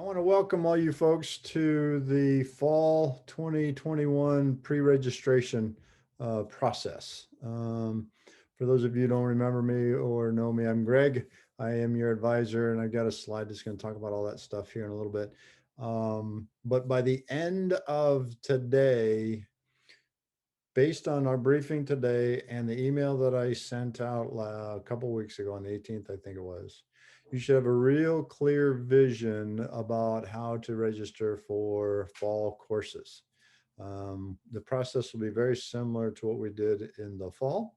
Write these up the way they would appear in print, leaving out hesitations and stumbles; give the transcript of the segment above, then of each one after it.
want to welcome all you folks to the fall 2021 pre-registration process. For those of you who don't remember me or know me, I'm Greg. I am your advisor, and I've got a slide that's going to talk about all that stuff here in a little bit. But by the end of today, based on our briefing today and the email that I sent out a couple weeks ago on the 18th, I think it was, you should have a real clear vision about how to register for fall courses. The process will be very similar to what we did in the fall,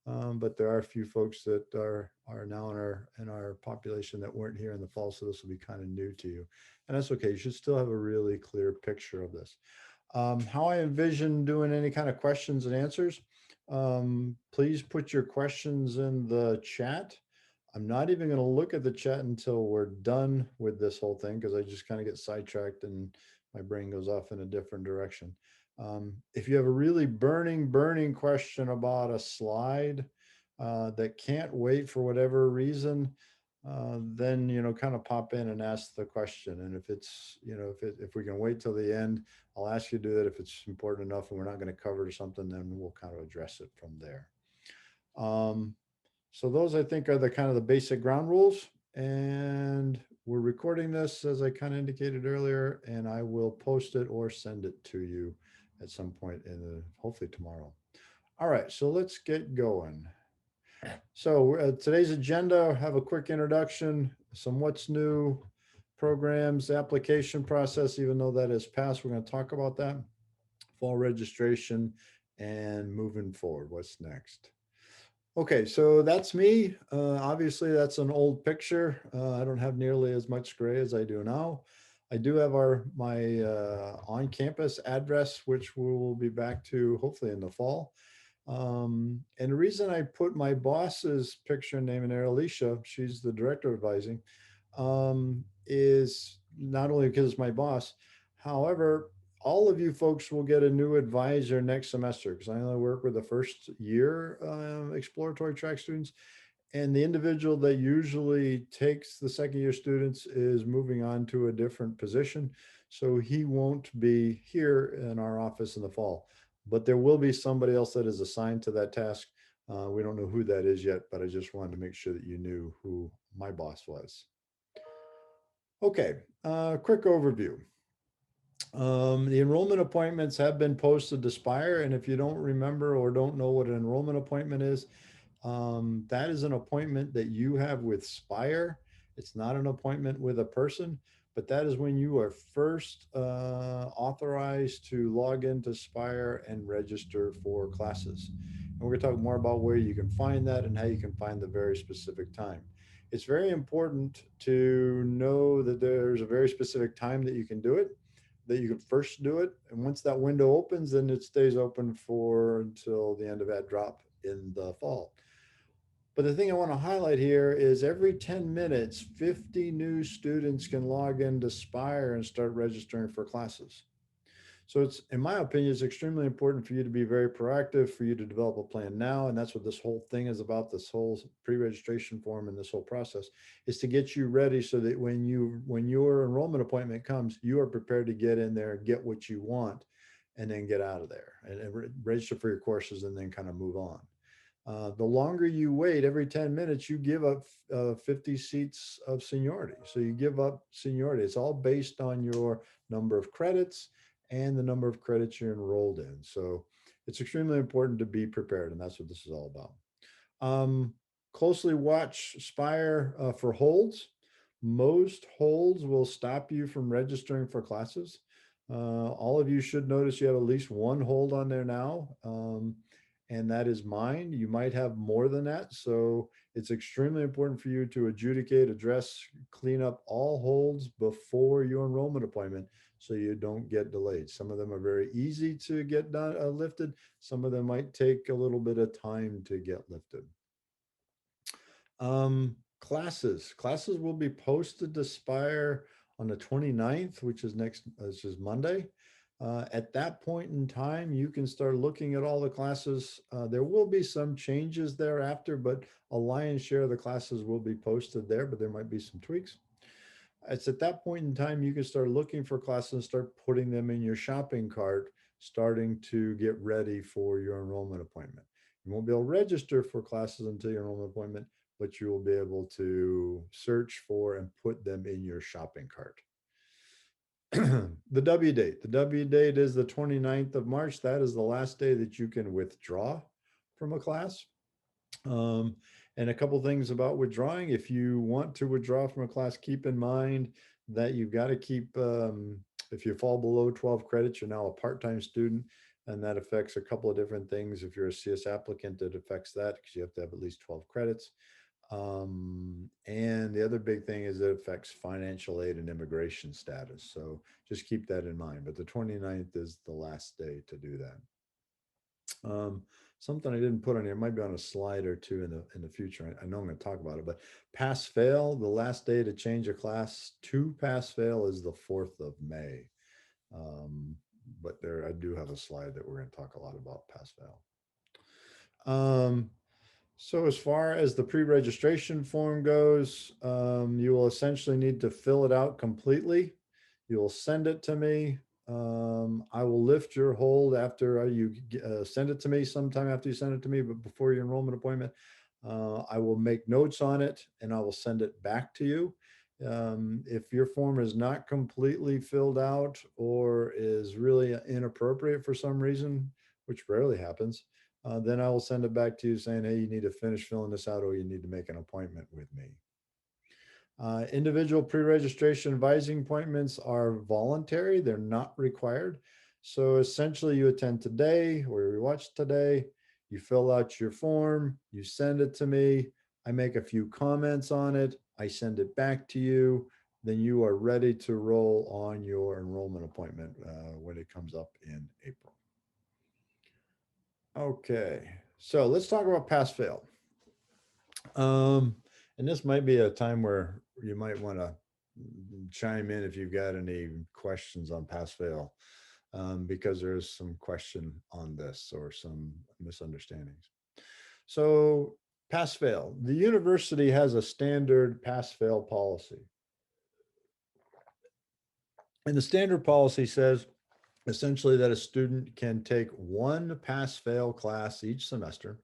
but there are a few folks that are now in our population that weren't here in the fall, so this will be kind of new to you. And that's okay. You should still have a really clear picture of this. How I envision doing any kind of questions and answers, please put your questions in the chat. I'm not even going to look at the chat until we're done with this whole thing because I just kind of get sidetracked and my brain goes off in a different direction. If you have a really burning question about a slide that can't wait for whatever reason, then kind of pop in and ask the question. And if it's if we can wait till the end, I'll ask you to do that. If it's important enough and we're not going to cover something, then we'll kind of address it from there. So those, I think, are the kind of the basic ground rules. And we're recording this, as I kind of indicated earlier, and I will post it or send it to you at some point hopefully tomorrow. All right, so let's get going. So today's agenda, have a quick introduction, some what's new, programs, application process, even though that is past, we're going to talk about that, fall registration, and moving forward, what's next. Okay, so that's me. Obviously, that's an old picture. I don't have nearly as much gray as I do now. I do have my on-campus address, which we will be back to hopefully in the fall. And the reason I put my boss's picture and name in there, Alicia, she's the director of advising, is not only because it's my boss, however, all of you folks will get a new advisor next semester because I only work with the first year exploratory track students. And the individual that usually takes the second year students is moving on to a different position. So he won't be here in our office in the fall, but there will be somebody else that is assigned to that task. We don't know who that is yet, but I just wanted to make sure that you knew who my boss was. Okay, quick overview. The enrollment appointments have been posted to SPIRE, and if you don't remember or don't know what an enrollment appointment is, that is an appointment that you have with SPIRE. It's not an appointment with a person, but that is when you are first authorized to log into SPIRE and register for classes. And we're going to talk more about where you can find that and how you can find the very specific time. It's very important to know that there's a very specific time that you can do it, that you can first do it. And once that window opens, then it stays open for until the end of that drop in the fall. But the thing I want to highlight here is every 10 minutes, 50 new students can log into SPIRE and start registering for classes. So it's, in my opinion, it's extremely important for you to be very proactive, for you to develop a plan now. And that's what this whole thing is about, this whole pre-registration form and this whole process is to get you ready so that when your enrollment appointment comes, you are prepared to get in there, get what you want, and then get out of there and register for your courses and then kind of move on. The longer you wait, every 10 minutes, you give up 50 seats of seniority. So you give up seniority. It's all based on your number of credits and the number of credits you're enrolled in. So it's extremely important to be prepared, and that's what this is all about. Closely watch SPIRE for holds. Most holds will stop you from registering for classes. All of you should notice you have at least one hold on there now, and that is mine. You might have more than that. So it's extremely important for you to adjudicate, address, clean up all holds before your enrollment appointment so you don't get delayed. Some of them are very easy to get done, lifted. Some of them might take a little bit of time to get lifted. Classes will be posted to SPIRE on the 29th, which is Monday. At that point in time, you can start looking at all the classes. There will be some changes thereafter, but a lion's share of the classes will be posted there, but there might be some tweaks. It's at that point in time you can start looking for classes and start putting them in your shopping cart, starting to get ready for your enrollment appointment. You won't be able to register for classes until your enrollment appointment, but you will be able to search for and put them in your shopping cart. The W date. The W date is the 29th of March. That is the last day that you can withdraw from a class. Um, and a couple things about withdrawing. If you want to withdraw from a class, keep in mind that you've got to keep, if you fall below 12 credits, you're now a part-time student, and that affects a couple of different things. If you're a CS applicant, it affects that because you have to have at least 12 credits. And the other big thing is it affects financial aid and immigration status. So just keep that in mind. But the 29th is the last day to do that. Something I didn't put on here, it might be on a slide or two in the future. I know I'm going to talk about it, but pass fail, the last day to change a class to pass fail is the 4th of May. But there, I do have a slide that we're going to talk a lot about pass fail. So as far as the pre-registration form goes, you will essentially need to fill it out completely. You will send it to me. I will lift your hold after you send it to me sometime after you send it to me, but before your enrollment appointment, I will make notes on it and I will send it back to you. If your form is not completely filled out or is really inappropriate for some reason, which rarely happens, then I will send it back to you saying, hey, you need to finish filling this out or you need to make an appointment with me. Individual pre-registration advising appointments are voluntary. They're not required. So essentially you attend today or we watch today, you fill out your form, you send it to me, I make a few comments on it, I send it back to you, then you are ready to roll on your enrollment appointment when it comes up in April. Okay, so let's talk about pass fail. And this might be a time where you might want to chime in if you've got any questions on pass fail, because there's some question on this or some misunderstandings. So pass fail, the university has a standard pass fail policy. And the standard policy says essentially that a student can take one pass fail class each semester,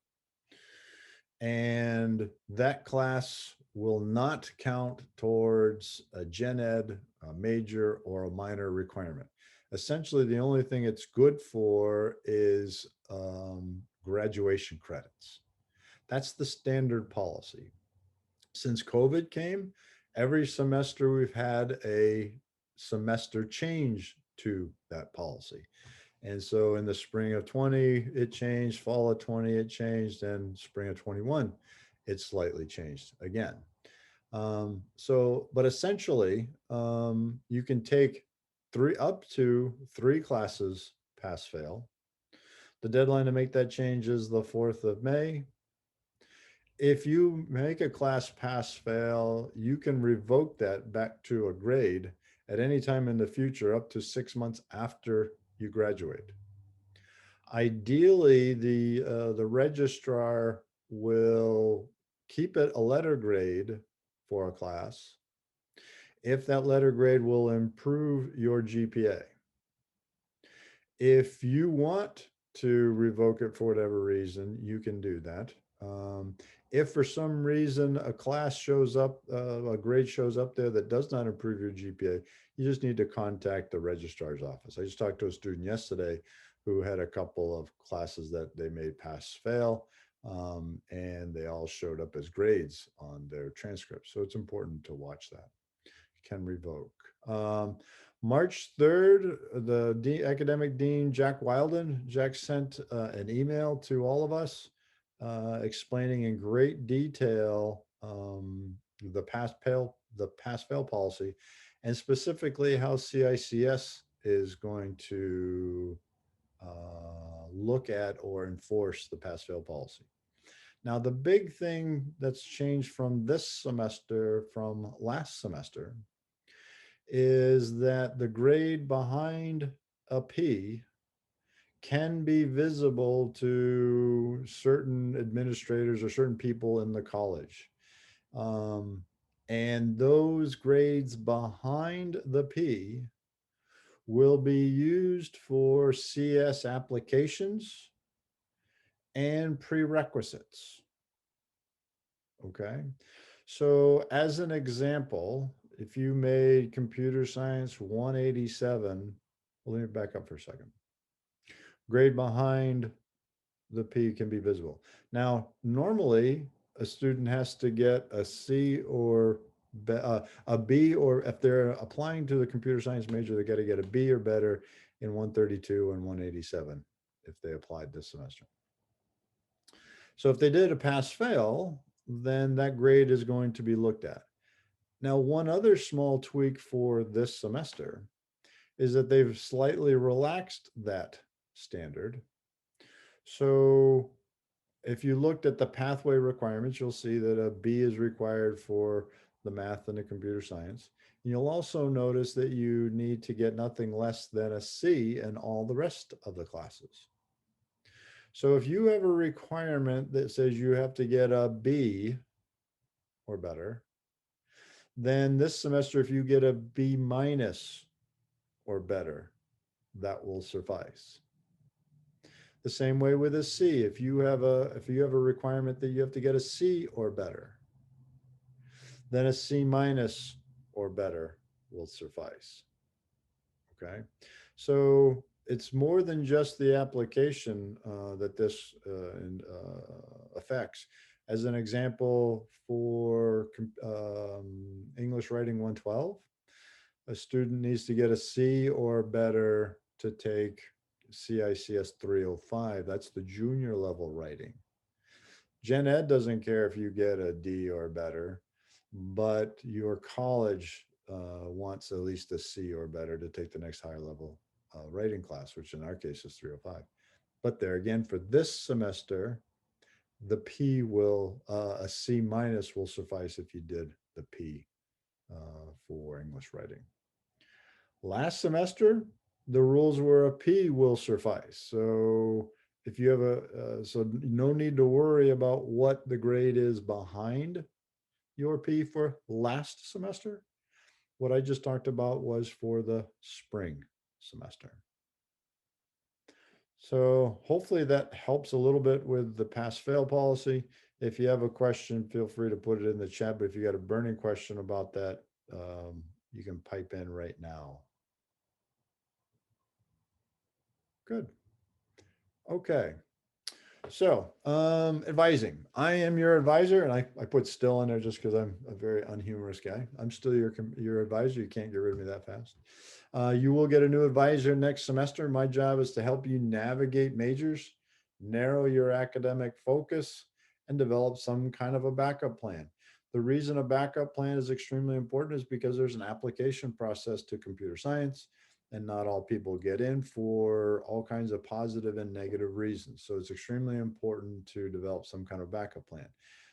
and that class will not count towards a gen ed, a major, or a minor requirement. Essentially, the only thing it's good for is graduation credits. That's the standard policy. Since COVID came, every semester we've had a semester change to that policy. And so in the spring of 20, it changed, fall of 20, it changed, and spring of 21, it slightly changed again. But essentially, you can take up to three classes pass fail. The deadline to make that change is the 4th of May. If you make a class pass fail, you can revoke that back to a grade at any time in the future up to 6 months after you graduate. Ideally, the registrar will keep it a letter grade for a class if that letter grade will improve your GPA. If you want to revoke it for whatever reason, you can do that. If for some reason a class shows up, a grade shows up there that does not improve your GPA, you just need to contact the registrar's office. I just talked to a student yesterday who had a couple of classes that they made pass fail, and they all showed up as grades on their transcripts. So it's important to watch that. You can revoke. March 3rd, the academic dean, Jack Wilden, Jack sent an email to all of us explaining in great detail the pass fail policy, and specifically how CICS is going to look at or enforce the pass fail policy. Now, the big thing that's changed from this semester from last semester is that the grade behind a P can be visible to certain administrators or certain people in the college. And those grades behind the P will be used for CS applications and prerequisites. Okay. So as an example, if you made computer science 187, well, let me back up for a second. Grade behind the P can be visible. Now, normally a student has to get a C or a B, or if they're applying to the computer science major, they got to get a B or better in 132 and 187 if they applied this semester. So if they did a pass fail, then that grade is going to be looked at. Now, one other small tweak for this semester is that they've slightly relaxed that standard. So if you looked at the pathway requirements, you'll see that a B is required for the math and the computer science. And you'll also notice that you need to get nothing less than a C in all the rest of the classes. So if you have a requirement that says you have to get a B or better, then this semester, if you get a B minus or better, that will suffice. The same way with a C. If you have a requirement that you have to get a C or better, then a C minus or better will suffice. Okay. So it's more than just the application that this affects. As an example, for English writing 112, a student needs to get a C or better to take CICS 305. That's the junior level writing. Gen Ed doesn't care if you get a D or better, but your college wants at least a C or better to take the next higher level writing class, which in our case is 305. But there again, for this semester, the P will, a C minus will suffice if you did the P for English writing. Last semester, the rules were a P will suffice. So if you have so no need to worry about what the grade is behind your P for last semester. What I just talked about was for the spring semester. So hopefully that helps a little bit with the pass fail policy. If you have a question, feel free to put it in the chat. But if you got a burning question about that, you can pipe in right now. Good. Okay. So, advising. I am your advisor, and I put still in there just because I'm a very unhumorous guy. I'm still your advisor. You can't get rid of me that fast. You will get a new advisor next semester. My job is to help you navigate majors, narrow your academic focus, and develop some kind of a backup plan. The reason a backup plan is extremely important is because there's an application process to computer science, and not all people get in for all kinds of positive and negative reasons. So it's extremely important to develop some kind of backup plan.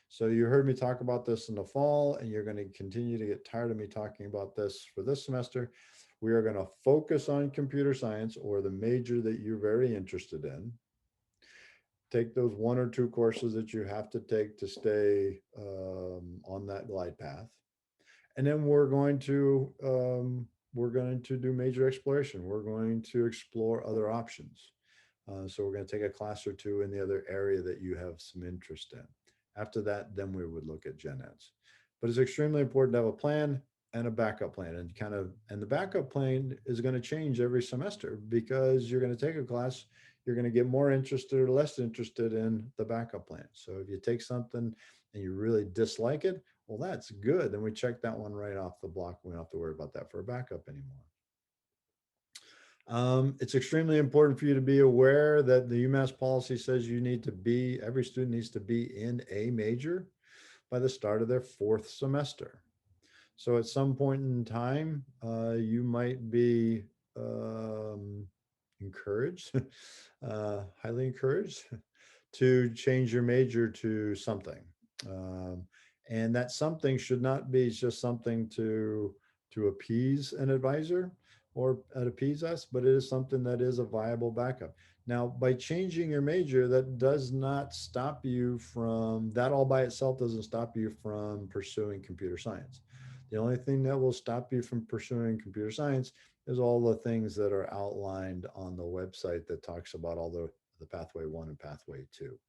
So you heard me talk about this in the fall, and you're going to continue to get tired of me talking about this for this semester. We are going to focus on computer science, or the major that you're very interested in. Take those one or two courses that you have to take to stay on that glide path. And then we're going to do major exploration. We're going to explore other options. So we're going to take a class or two in the other area that you have some interest in. After that, then we would look at gen eds. But it's extremely important to have a plan and a backup plan, and the backup plan is going to change every semester because you're going to take a class, you're going to get more interested or less interested in the backup plan. So if you take something and you really dislike it, well, that's good. Then we check that one right off the block. We don't have to worry about that for a backup anymore. It's extremely important for you to be aware that the UMass policy says every student needs to be in a major by the start of their fourth semester. So at some point in time, you might be encouraged, highly encouraged to change your major to something. And that something should not be just something to appease an advisor or appease us, but it is something that is a viable backup. Now, by changing your major, that does not stop you from, that all by itself doesn't stop you from pursuing computer science. The only thing that will stop you from pursuing computer science is all the things that are outlined on the website that talks about all the pathway one and pathway two.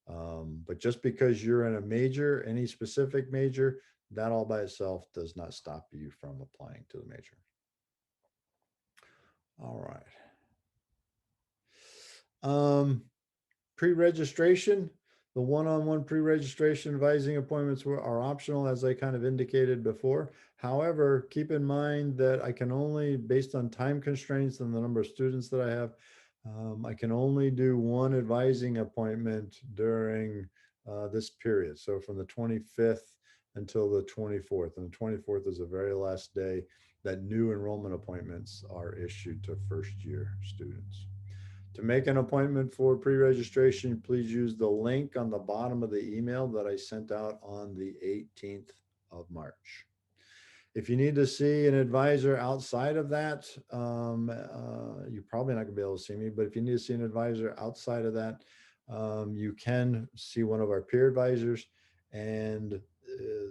But just because you're in a major, any specific major, that all by itself does not stop you from applying to the major. All right. Pre-registration, the one-on-one pre-registration advising appointments are optional, as I kind of indicated before. However, keep in mind that I can only, based on time constraints and the number of students that I have, I can only do one advising appointment during this period. So from the 25th until the 24th. And the 24th is the very last day that new enrollment appointments are issued to first year students. To make an appointment for pre-registration, please use the link on the bottom of the email that I sent out on the 18th of March. If you need to see an advisor outside of that, you're probably not gonna be able to see me, but if you need to see an advisor outside of that, you can see one of our peer advisors, and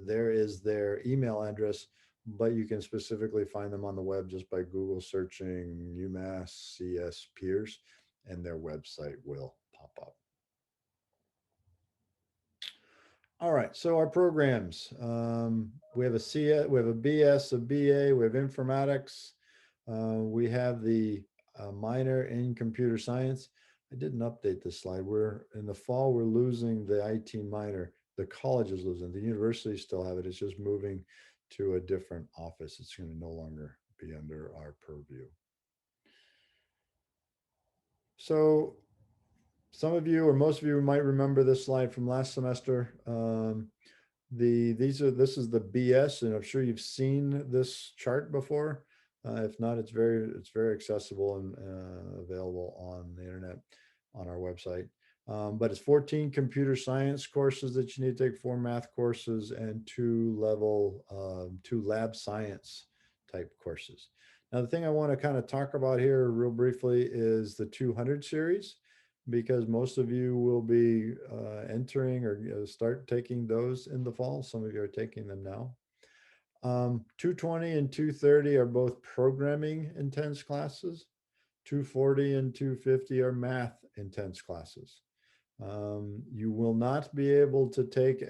there is their email address, but you can specifically find them on the web just by Google searching UMass CS peers, and their website will pop up. All right, so our programs, we have a CS, we have a BS, a BA, we have informatics, we have the minor in computer science. I didn't update this slide. We're in the fall, we're losing the IT minor. The college is losing, the universities still have it. It's just moving to a different office. It's going to no longer be under our purview. So some of you or most of you might remember this slide from last semester. This is the BS, and I'm sure you've seen this chart before. If not, it's very accessible and available on the internet on our website. But it's 14 computer science courses that you need to take, 4 math courses, and 2 lab science type courses. Now, the thing I want to kind of talk about here real briefly is the 200 series, because most of you will be entering or start taking those in the fall. Some of you are taking them now. 220 and 230 are both programming intense classes. 240 and 250 are math intense classes. You will not be able to take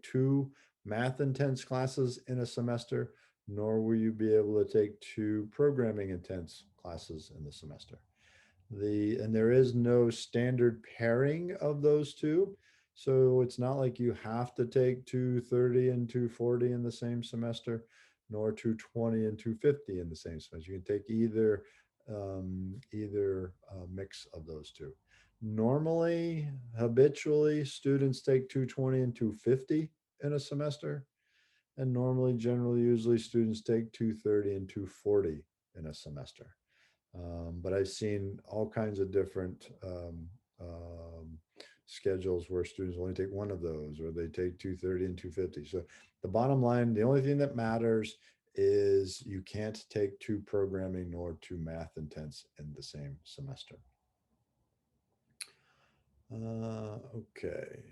two math intense classes in a semester, nor will you be able to take 2 programming intense classes in the semester. And there is no standard pairing of those two. So it's not like you have to take 230 and 240 in the same semester, nor 220 and 250 in the same semester. You can take either mix of those two. Normally, habitually, students take 220 and 250 in a semester. And normally, generally, usually students take 230 and 240 in a semester. But I've seen all kinds of different schedules where students only take one of those, or they take 230 and 250. So the bottom line, the only thing that matters is you can't take 2 programming nor 2 math intense in the same semester. Okay.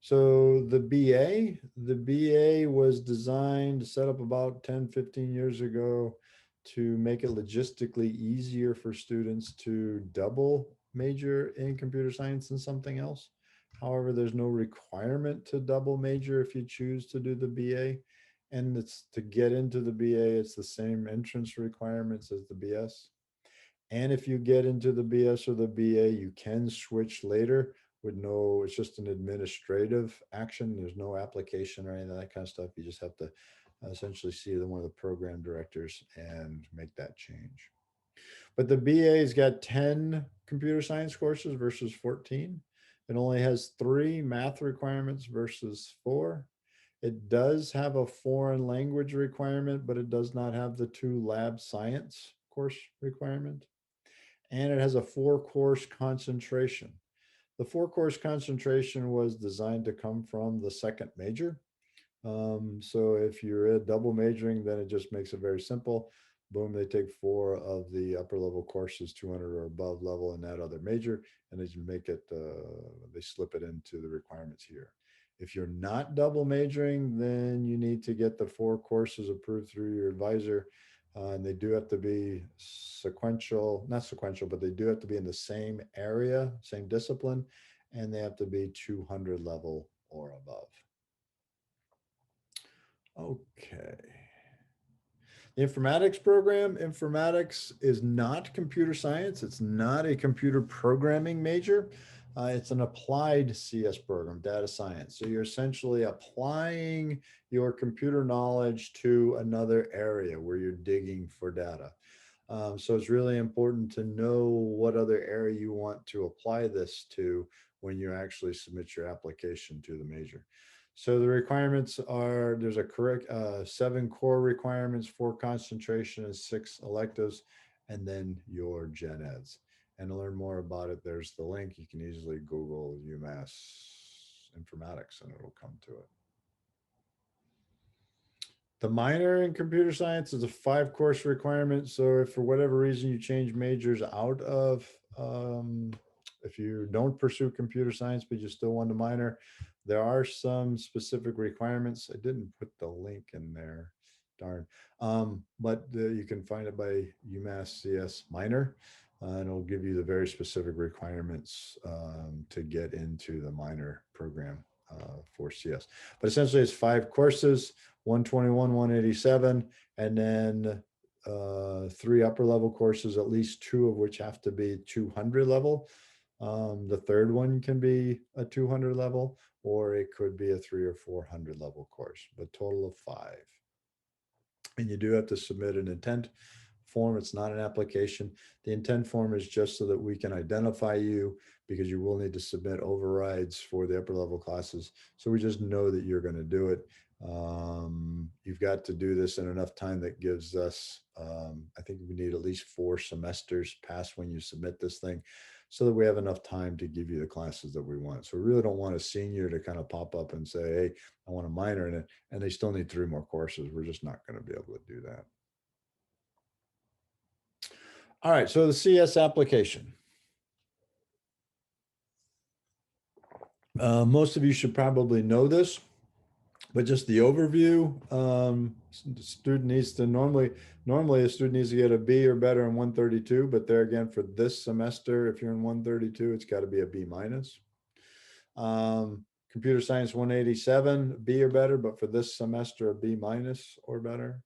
So the BA was designed, set up about 10, 15 years ago to make it logistically easier for students to double major in computer science and something else. However, there's no requirement to double major if you choose to do the BA. And it's to get into the BA, it's the same entrance requirements as the BS. And if you get into the BS or the BA, you can switch later with it's just an administrative action. There's no application or any of that kind of stuff. You just have to essentially see one of the program directors and make that change. But the BA's got 10 computer science courses versus 14. It only has 3 math requirements versus 4. It does have a foreign language requirement, but it does not have the 2 lab science course requirement. And it has a 4-course concentration. The 4-course concentration was designed to come from the second major. So if you're double majoring, then it just makes it very simple. Boom, they take 4 of the upper level courses, 200 or above level in that other major, and they make it, they slip it into the requirements here. If you're not double majoring, then you need to get the 4 courses approved through your advisor. And they do have to be sequential, not sequential, but they do have to be in the same area, same discipline, and they have to be 200 level or above. Okay. The informatics program, informatics is not computer science. It's not a computer programming major. It's an applied CS program, data science. So you're essentially applying your computer knowledge to another area where you're digging for data. So it's really important to know what other area you want to apply this to when you actually submit your application to the major. So the requirements are, there's a correct 7 core requirements, 4 concentration and 6 electives, and then your gen eds. And to learn more about it, there's the link. You can easily Google UMass informatics and it'll come to it. The minor in computer science is a 5 course requirement. So if for whatever reason you change majors out of, if you don't pursue computer science, but you still want a minor, there are some specific requirements. I didn't put the link in there, darn. But you can find it by UMass CS minor, and it'll give you the very specific requirements to get into the minor program for CS. But essentially it's 5 courses, 121, 187, and then 3 upper level courses, at least 2 of which have to be 200 level. The third one can be a 200 level, or it could be a 300 or 400 level course, but total of 5. And you do have to submit an intent form. It's not an application. The intent form is just so that we can identify you, because you will need to submit overrides for the upper level classes. So we just know that you're going to do it. You've got to do this in enough time that gives us, I think we need at least 4 semesters past when you submit this thing, so that we have enough time to give you the classes that we want. So we really don't want a senior to kind of pop up and say, hey, I want a minor in it, and they still need 3 more courses. We're just not going to be able to do that. All right, so the CS application. Most of you should probably know this, but just the overview. The student needs to normally a student needs to get a B or better in 132, but there again, for this semester, if you're in 132, it's got to be a B minus. Computer science 187, B or better, but for this semester, a B minus or better.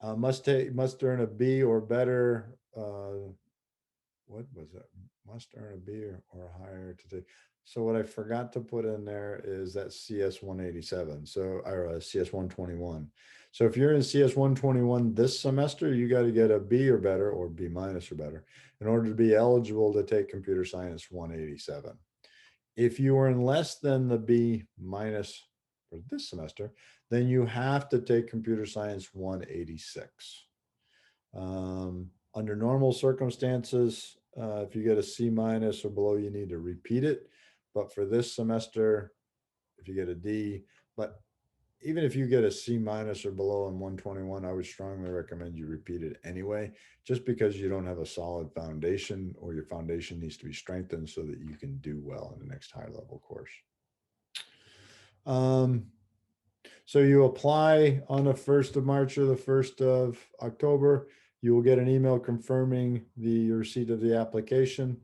Must earn a B or better. What was it? Must earn a B or higher to take. So what I forgot to put in there is that CS 187. So, or CS 121. So if you're in CS 121 this semester, you got to get a B or better, or B minus or better, in order to be eligible to take computer science 187. If you are in less than the B minus for this semester, then you have to take computer science 186. Under normal circumstances, if you get a C minus or below, you need to repeat it. But for this semester, if you get a D, but even if you get a C minus or below in 121, I would strongly recommend you repeat it anyway, just because you don't have a solid foundation, or your foundation needs to be strengthened so that you can do well in the next higher level course. So you apply on the 1st of March or the 1st of October. You will get an email confirming the receipt of the application.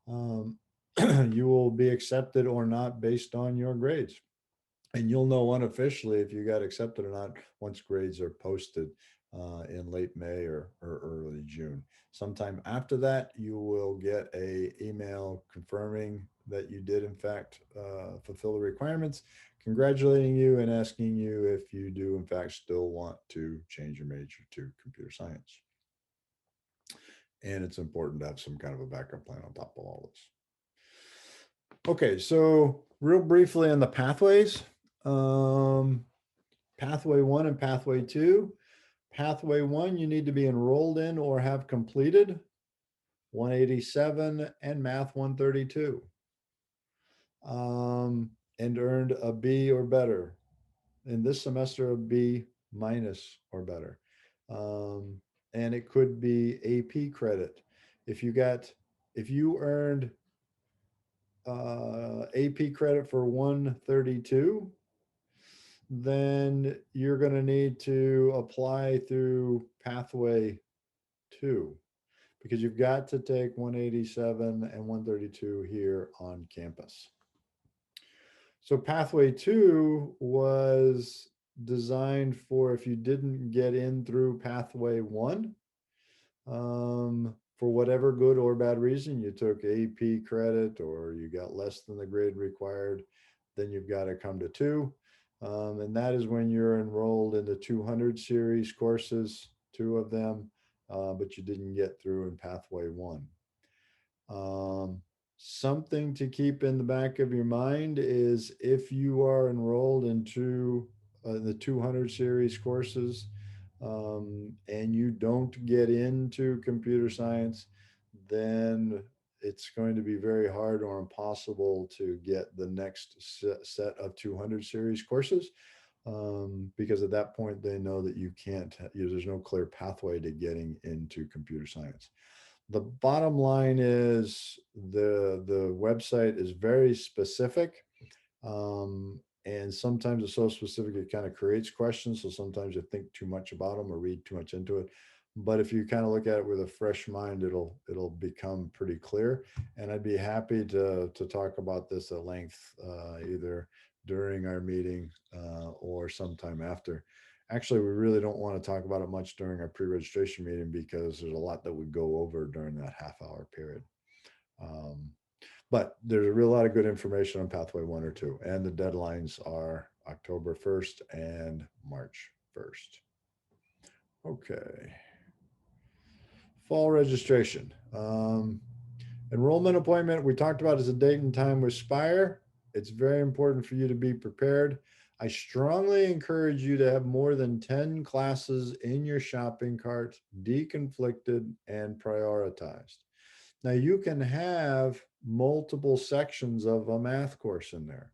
You will be accepted or not based on your grades. And you'll know unofficially if you got accepted or not once grades are posted in late May or early June. Sometime after that, you will get an email confirming that you did in fact fulfill the requirements, congratulating you and asking you if you do in fact still want to change your major to computer science. And it's important to have some kind of a backup plan on top of all this. Okay, so real briefly on the pathways. Pathway 1 and pathway 2. Pathway 1, you need to be enrolled in or have completed 187 and math 132. And earned a B or better. In this semester, a B minus or better. And it could be AP credit. If you earned AP credit for 132, then you're going to need to apply through pathway 2, because you've got to take 187 and 132 here on campus. So pathway 2 was designed for if you didn't get in through pathway 1, for whatever good or bad reason, you took AP credit or you got less than the grade required, then you've got to come to 2. And that is when you're enrolled in the 200 series courses, 2 of them, but you didn't get through in pathway 1. Something to keep in the back of your mind is if you are enrolled into the 200 series courses, and you don't get into computer science, then it's going to be very hard or impossible to get the next set of 200 series courses, because at that point they know that you can't, there's no clear pathway to getting into computer science. The bottom line is the website is very specific, and sometimes it's so specific it kind of creates questions. So sometimes you think too much about them or read too much into it. But if you kind of look at it with a fresh mind, it'll become pretty clear. And I'd be happy to talk about this at length, either during our meeting or sometime after. Actually, we really don't want to talk about it much during our pre-registration meeting because there's a lot that would go over during that half-hour period. But there's a real lot of good information on pathway 1 or 2, and the deadlines are October 1st and March 1st. Okay. Fall registration. Enrollment appointment, we talked about, is a date and time with SPIRE. It's very important for you to be prepared. I strongly encourage you to have more than 10 classes in your shopping cart, deconflicted and prioritized. Now you can have multiple sections of a math course in there,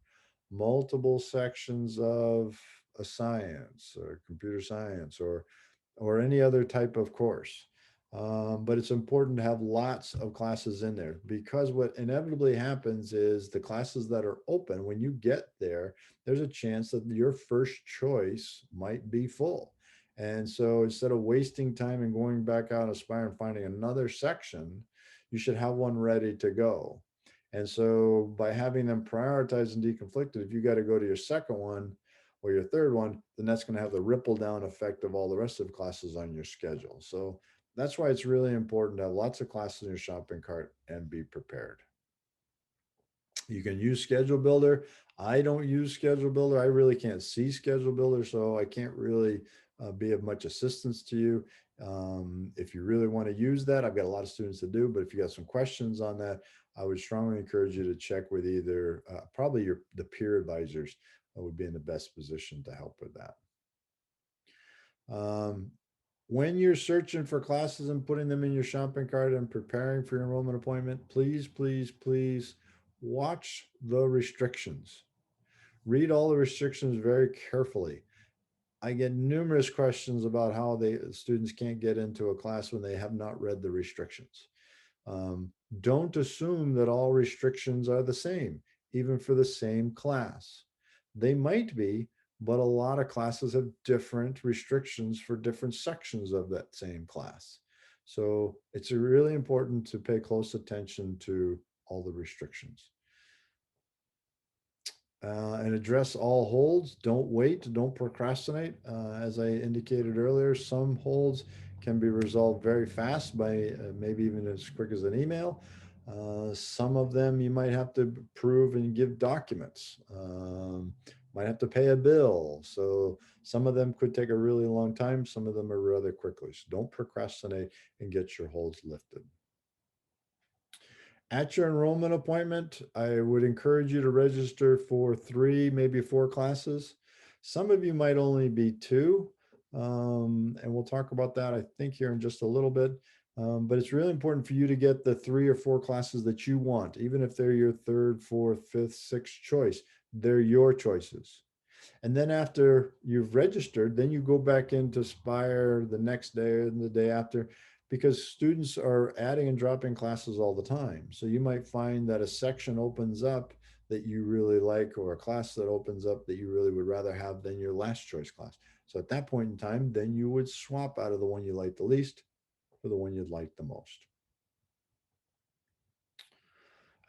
multiple sections of a science or computer science or any other type of course. But it's important to have lots of classes in there, because what inevitably happens is the classes that are open, when you get there, there's a chance that your first choice might be full. And so instead of wasting time and going back out of Aspire and finding another section, you should have one ready to go. And so by having them prioritized and deconflicted, if you got to go to your second one or your third one, then that's going to have the ripple down effect of all the rest of the classes on your schedule. So that's why it's really important to have lots of classes in your shopping cart and be prepared. You can use Schedule Builder. I don't use Schedule Builder. I really can't see Schedule Builder, so I can't really be of much assistance to you. If you really want to use that, I've got a lot of students that do, but if you got some questions on that, I would strongly encourage you to check with either probably the peer advisors would be in the best position to help with that. When you're searching for classes and putting them in your shopping cart and preparing for your enrollment appointment, please, please, please watch the restrictions. Read all the restrictions very carefully. I get numerous questions about how students can't get into a class when they have not read the restrictions. Don't assume that all restrictions are the same, even for the same class. They might be, but a lot of classes have different restrictions for different sections of that same class. So it's really important to pay close attention to all the restrictions. And address all holds. Don't wait, don't procrastinate. As I indicated earlier, some holds can be resolved very fast by maybe even as quick as an email. Some of them you might have to prove and give documents, might have to pay a bill. So some of them could take a really long time. Some of them are rather quickly. So don't procrastinate and get your holds lifted. At your enrollment appointment, I would encourage you to register for 3, maybe 4 classes. Some of you might only be 2, and we'll talk about that, I think, here in just a little bit. But it's really important for you to get the 3 or 4 classes that you want, even if they're your 3rd, 4th, 5th, 6th choice. They're your choices. And then after you've registered, then you go back into Spire the next day and the day after. because students are adding and dropping classes all the time. So you might find that a section opens up that you really like, or a class that opens up that you really would rather have than your last choice class. So at that point in time, then you would swap out of the one you like the least for the one you'd like the most.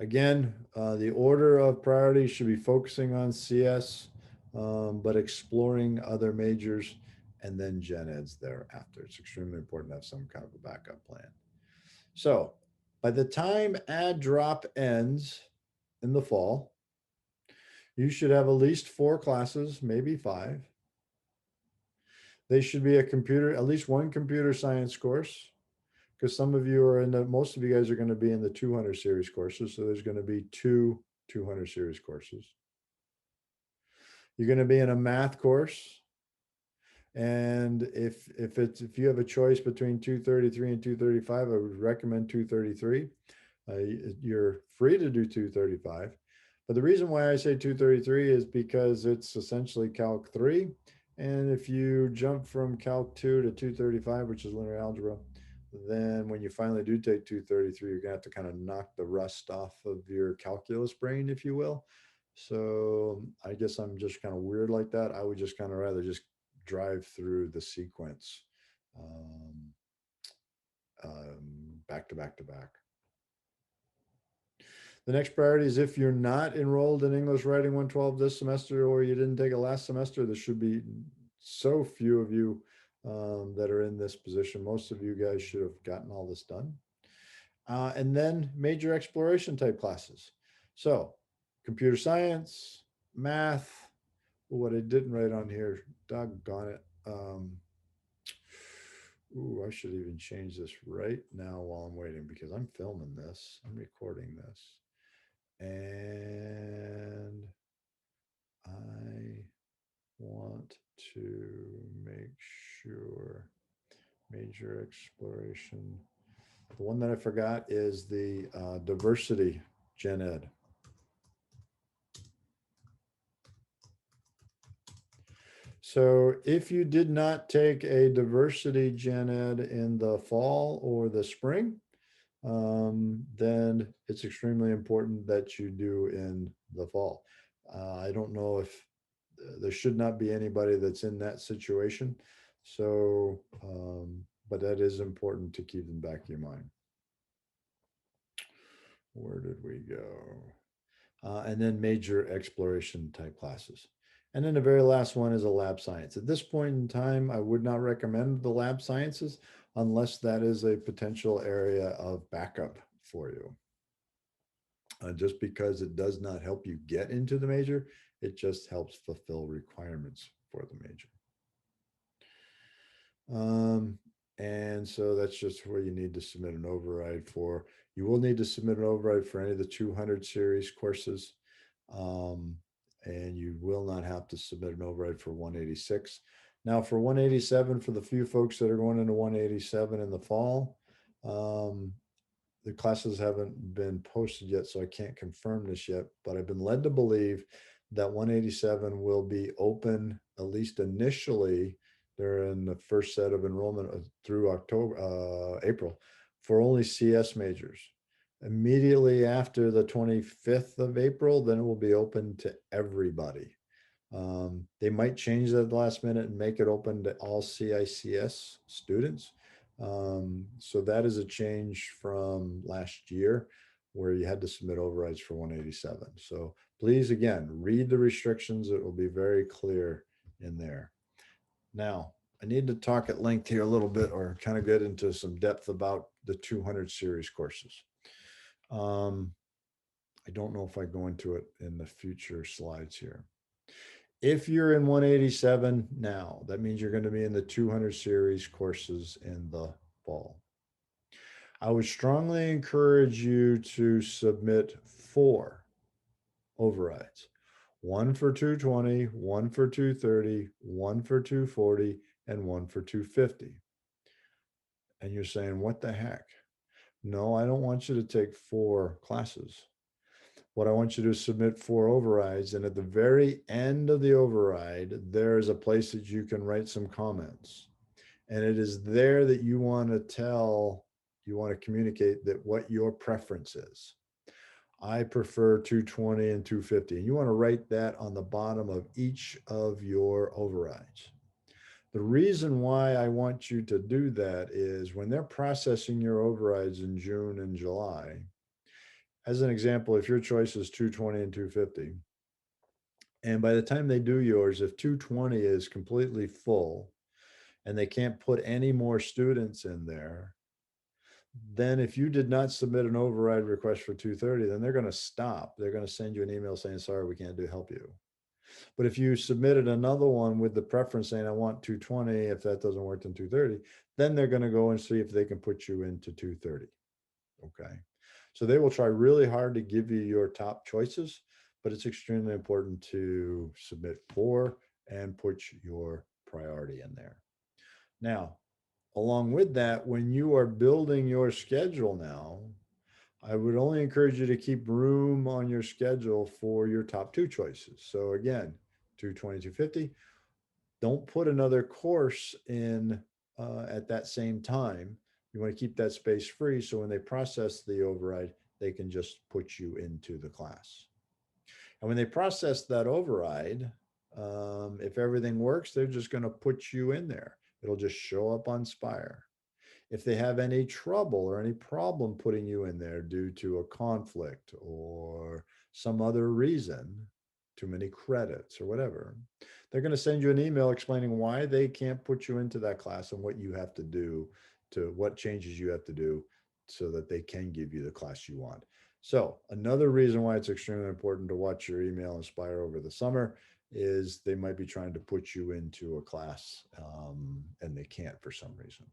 Again, the order of priority should be focusing on CS, but exploring other majors and then gen eds thereafter. It's extremely important to have some kind of a backup plan. So by the time add drop ends in the fall, you should have at least 4 classes, maybe 5. They should be at least one computer science course, because some of you are in most of you guys are going to be in the 200 series courses. So there's going to be 200 series courses. You're going to be in a math course. And if you have a choice between 233 and 235, I would recommend 233. You're free to do 235. But the reason why I say 233 is because it's essentially Calc 3. And if you jump from Calc 2 to 235, which is linear algebra, then when you finally do take 233, you're going to have to kind of knock the rust off of your calculus brain, if you will. So I guess I'm just kind of weird like that. I would just kind of rather just drive through the sequence back to back to back. The next priority is if you're not enrolled in English Writing 112 this semester, or you didn't take it last semester, there should be so few of you that are in this position. Most of you guys should have gotten all this done. And then major exploration type classes. So computer science, math, what I didn't write on here, doggone it. I should even change this right now while I'm waiting, because I'm filming this, I'm recording this. And I want to make sure major exploration. The one that I forgot is the diversity gen ed. So if you did not take a diversity gen ed in the fall or the spring, then it's extremely important that you do in the fall. I don't know if there should not be anybody that's in that situation. So, but that is important to keep in the back of your mind. Where did we go? And then major exploration type classes. And then the very last one is a lab science. At this point in time, I would not recommend the lab sciences unless that is a potential area of backup for you. Just because it does not help you get into the major, it just helps fulfill requirements for the major. And so that's just where you need to submit an override for. You will need to submit an override for any of the 200 series courses. And you will not have to submit an override for 186. Now for 187, for the few folks that are going into 187 in the fall, the classes haven't been posted yet, so I can't confirm this yet, but I've been led to believe that 187 will be open, at least initially, during the first set of enrollment through April, for only CS majors. Immediately after the 25th of April, then it will be open to everybody. They might change that at the last minute and make it open to all CICS students. So that is a change from last year, where you had to submit overrides for 187. So please, again, read the restrictions. It will be very clear in there. Now, I need to talk at length here a little bit, or kind of get into some depth about the 200 series courses. I don't know if I go into it in the future slides here. If you're in 187 now, that means you're going to be in the 200 series courses in the fall. I would strongly encourage you to submit 4 overrides. 1 for 220, 1 for 230, 1 for 240, and 1 for 250. And you're saying, what the heck? No, I don't want you to take 4 classes. What I want you to submit 4 overrides, and at the very end of the override, there is a place that you can write some comments. And it is there that you want to communicate that what your preference is. I prefer 220 and 250. And you want to write that on the bottom of each of your overrides. The reason why I want you to do that is when they're processing your overrides in June and July, as an example, if your choice is 220 and 250, and by the time they do yours, if 220 is completely full and they can't put any more students in there, then if you did not submit an override request for 230, then they're going to stop. They're going to send you an email saying, sorry, we can't help you. But if you submitted another one with the preference saying, I want 220, if that doesn't work, then 230, then they're going to go and see if they can put you into 230. Okay. So they will try really hard to give you your top choices, but it's extremely important to submit for and put your priority in there. Now, along with that, when you are building your schedule now, I would only encourage you to keep room on your schedule for your top two choices. So again, 220, 250. Don't put another course in at that same time. You want to keep that space free so when they process the override, they can just put you into the class. And when they process that override, if everything works, they're just going to put you in there. It'll just show up on SPIRE. If they have any trouble or any problem putting you in there due to a conflict or some other reason, too many credits or whatever, they're going to send you an email explaining why they can't put you into that class and what you have to do, to what changes you have to do so that they can give you the class you want. So another reason why it's extremely important to watch your email Inspire over the summer is they might be trying to put you into a class and they can't for some reason.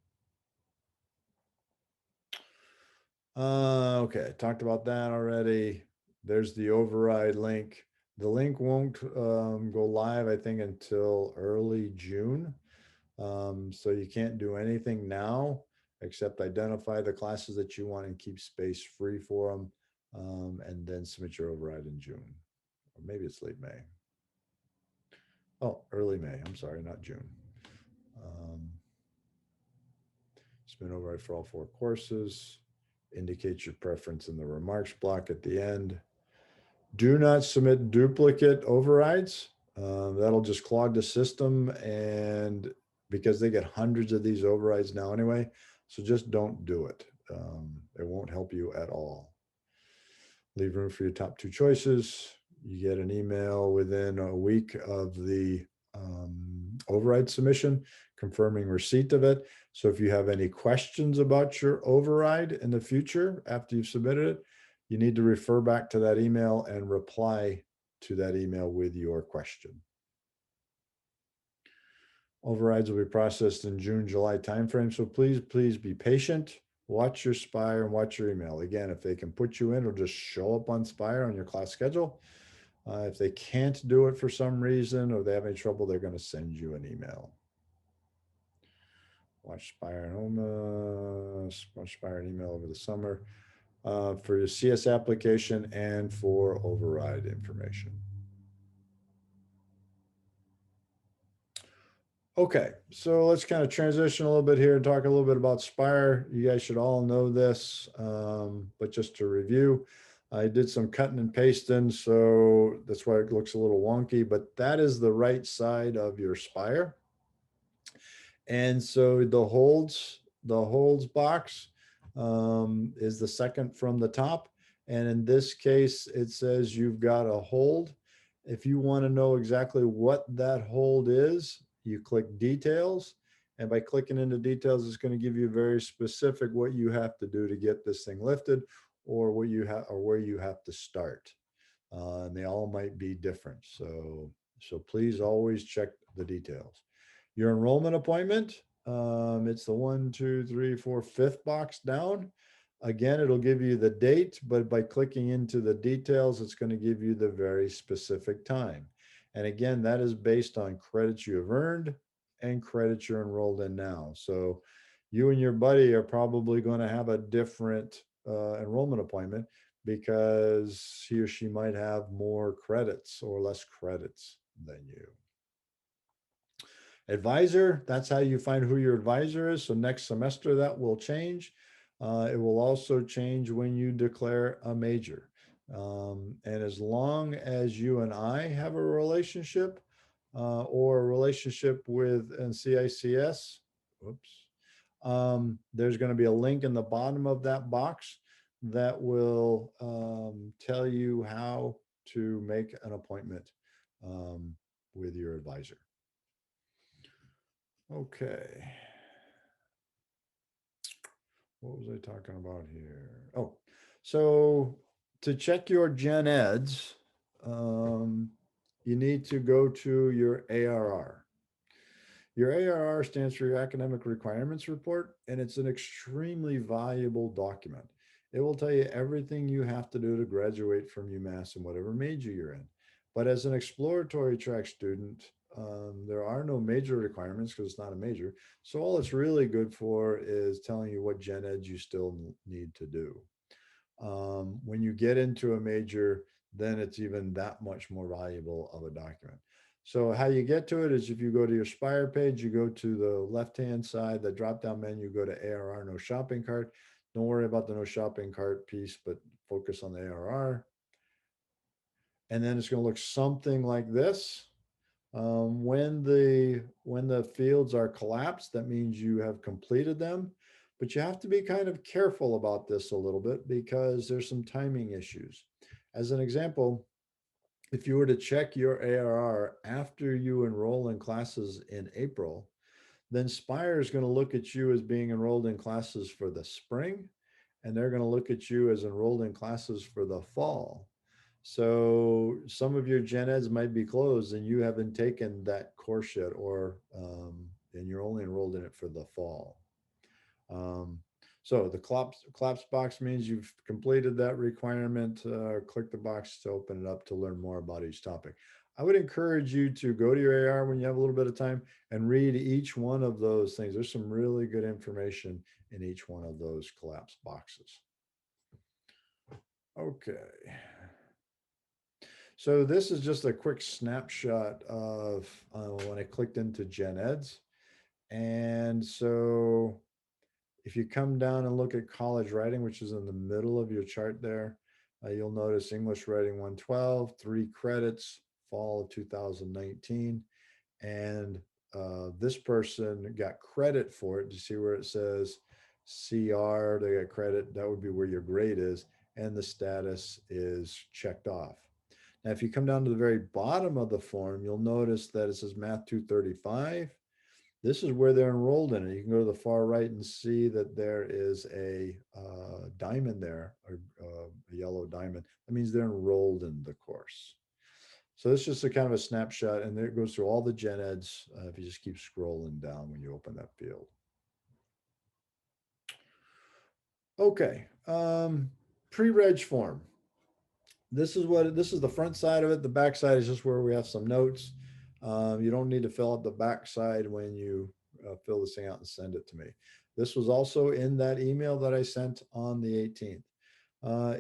Okay, talked about that already. There's the override link. The link won't go live, I think, until early June. So you can't do anything now except identify the classes that you want and keep space free for them, and then submit your override in June. Or maybe it's late May. Oh, early May. I'm sorry, not June. Submit override for all 4 courses. Indicate your preference in the remarks block at the end. Do not submit duplicate overrides. That'll just clog the system, and because they get hundreds of these overrides now anyway, so just don't do it. It won't help you at all. Leave room for your top 2 choices. You get an email within a week of the override submission confirming receipt of it. So if you have any questions about your override in the future after you've submitted it, you need to refer back to that email and reply to that email with your question. Overrides will be processed in June, July timeframe. So please be patient. Watch your SPIRE and watch your email. Again, if they can put you in, it'll just show up on SPIRE on your class schedule. If they can't do it for some reason or they have any trouble, they're going to send you an email. Watch SPIRE and home, watch SPIRE and email over the summer for your CS application and for override information. Okay, so let's kind of transition a little bit here and talk a little bit about SPIRE. You guys should all know this, but just to review, I did some cutting and pasting, so that's why it looks a little wonky, but that is the right side of your SPIRE. And so the holds box is the second from the top. And in this case, it says you've got a hold. If you want to know exactly what that hold is, you click details. And by clicking into details, it's going to give you very specific what you have to do to get this thing lifted or what you have or where you have to start. And they all might be different. So please always check the details. Your enrollment appointment, it's the 1, 2, 3, 4, 5th box down. Again, it'll give you the date, but by clicking into the details, it's going to give you the very specific time. And again, that is based on credits you have earned and credits you're enrolled in now. So you and your buddy are probably going to have a different enrollment appointment because he or she might have more credits or less credits than you. Advisor, that's how you find who your advisor is. So next semester that will change. It will also change when you declare a major. And as long as you and I have a relationship or a relationship with CICS, whoops, there's going to be a link in the bottom of that box that will tell you how to make an appointment with your advisor. Okay. What was I talking about here? Oh, so to check your gen eds, you need to go to your ARR. Your ARR stands for your Academic Requirements Report, and it's an extremely valuable document. It will tell you everything you have to do to graduate from UMass in whatever major you're in. But as an exploratory track student, there are no major requirements because it's not a major. So all it's really good for is telling you what gen eds you still need to do. When you get into a major, then it's even that much more valuable of a document. So how you get to it is if you go to your SPIRE page, you go to the left-hand side, the drop-down menu, go to ARR, no shopping cart. Don't worry about the no shopping cart piece, but focus on the ARR. And then it's going to look something like this. When the fields are collapsed, that means you have completed them, but you have to be kind of careful about this a little bit because there's some timing issues. As an example, if you were to check your ARR after you enroll in classes in April, then SPIRE is going to look at you as being enrolled in classes for the spring, and they're going to look at you as enrolled in classes for the fall. So some of your gen eds might be closed and you haven't taken that course yet, or and you're only enrolled in it for the fall. So the collapse box means you've completed that requirement. Click the box to open it up to learn more about each topic. I would encourage you to go to your AR when you have a little bit of time and read each one of those things. There's some really good information in each one of those collapse boxes. Okay. So this is just a quick snapshot of when I clicked into Gen Eds. And so if you come down and look at college writing, which is in the middle of your chart there, you'll notice English writing 112, 3 credits, fall of 2019. And this person got credit for it. You see where it says CR, they got credit. That would be where your grade is. And the status is checked off. Now, if you come down to the very bottom of the form, you'll notice that it says Math 235. This is where they're enrolled in it. You can go to the far right and see that there is a diamond there, a yellow diamond. That means they're enrolled in the course. So this is just a kind of a snapshot, and there it goes through all the gen eds if you just keep scrolling down when you open that field. Okay, pre-reg form. This is the front side of it. The back side is just where we have some notes. You don't need to fill out the back side when you fill this thing out and send it to me. This was also in that email that I sent on the 18th.